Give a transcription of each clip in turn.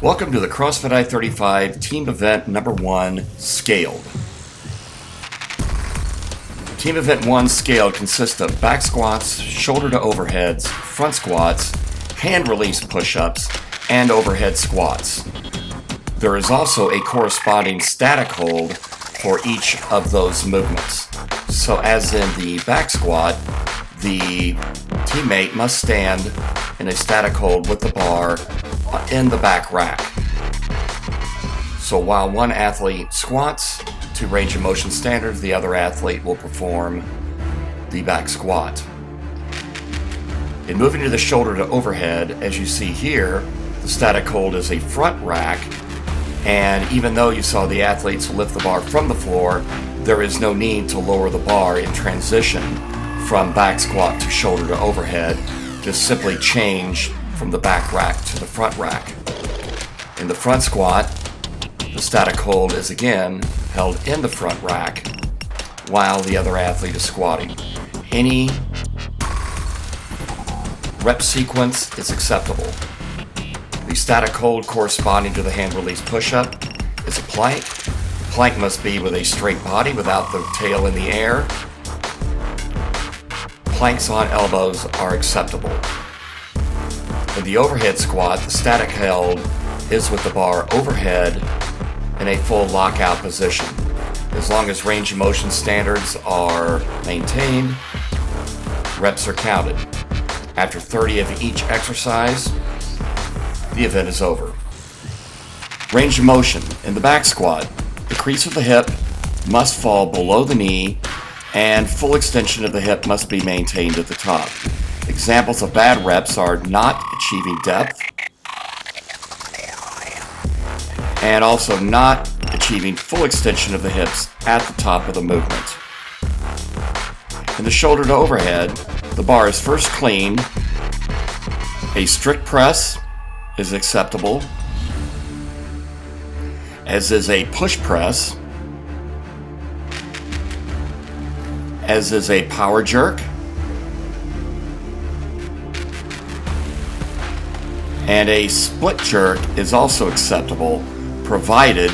Welcome to the CrossFit I35 team event number 1, Scaled. Team event 1 Scaled consists of back squats, shoulder to overheads, front squats, hand release push-ups, and overhead squats. There is also a corresponding static hold for each of those movements. So as in the back squat, the teammate must stand in a static hold with the bar in the back rack. So while one athlete squats to range of motion standards, the other athlete will perform the back squat. In moving to the shoulder to overhead, as you see here, the static hold is a front rack, and even though you saw the athletes lift the bar from the floor, there is no need to lower the bar in transition from back squat to shoulder to overhead. Just simply change from the back rack to the front rack. In the front squat, the static hold is again held in the front rack while the other athlete is squatting. Any rep sequence is acceptable. The static hold corresponding to the hand release push-up is a plank. The plank must be with a straight body without the tail in the air. Planks on elbows are acceptable. In the overhead squat, the static held is with the bar overhead in a full lockout position. As long as range of motion standards are maintained, reps are counted. After 30 of each exercise, the event is over. Range of motion. In the back squat, the crease of the hip must fall below the knee and full extension of the hip must be maintained at the top. Examples of bad reps are not achieving depth and also not achieving full extension of the hips at the top of the movement. In the shoulder to overhead, the bar is first cleaned. A strict press is acceptable, as is a push press, as is a power jerk, and a split jerk is also acceptable, provided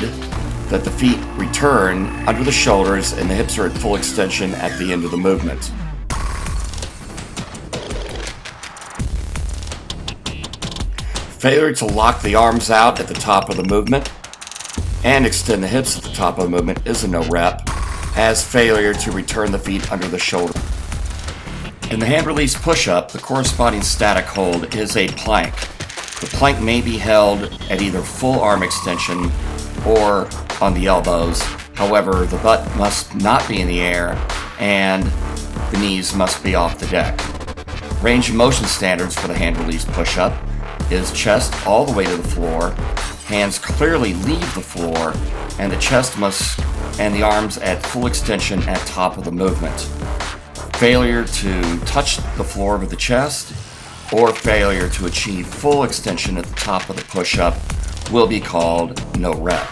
that the feet return under the shoulders and the hips are at full extension at the end of the movement. Failure to lock the arms out at the top of the movement and extend the hips at the top of the movement is a no rep, as failure to return the feet under the shoulder. In the hand release push-up, the corresponding static hold is a plank. The plank may be held at either full arm extension or on the elbows. However, the butt must not be in the air and the knees must be off the deck. Range of motion standards for the hand release push-up is chest all the way to the floor, hands clearly leave the floor, and the chest must and the arms at full extension at top of the movement. Failure to touch the floor with the chest or failure to achieve full extension at the top of the push-up will be called no rep.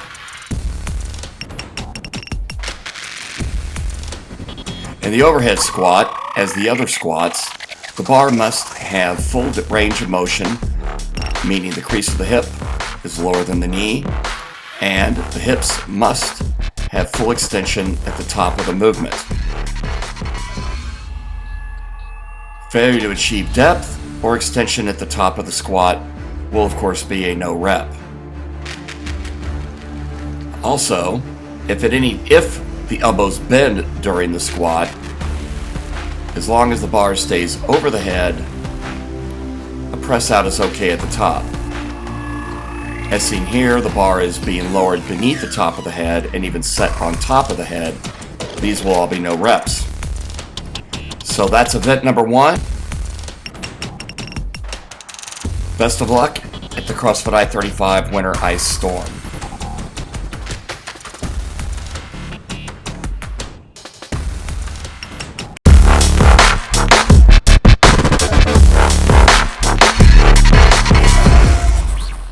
In the overhead squat, as the other squats, the bar must have full range of motion, meaning the crease of the hip is lower than the knee, and the hips must have full extension at the top of the movement. Failure to achieve depth or extension at the top of the squat will of course be a no rep. Also, if the elbows bend during the squat, as long as the bar stays over the head, a press out is okay at the top. As seen here, the bar is being lowered beneath the top of the head and even set on top of the head. These will all be no reps. So that's event number 1. Best of luck at the CrossFit I35 Winter Ice Storm.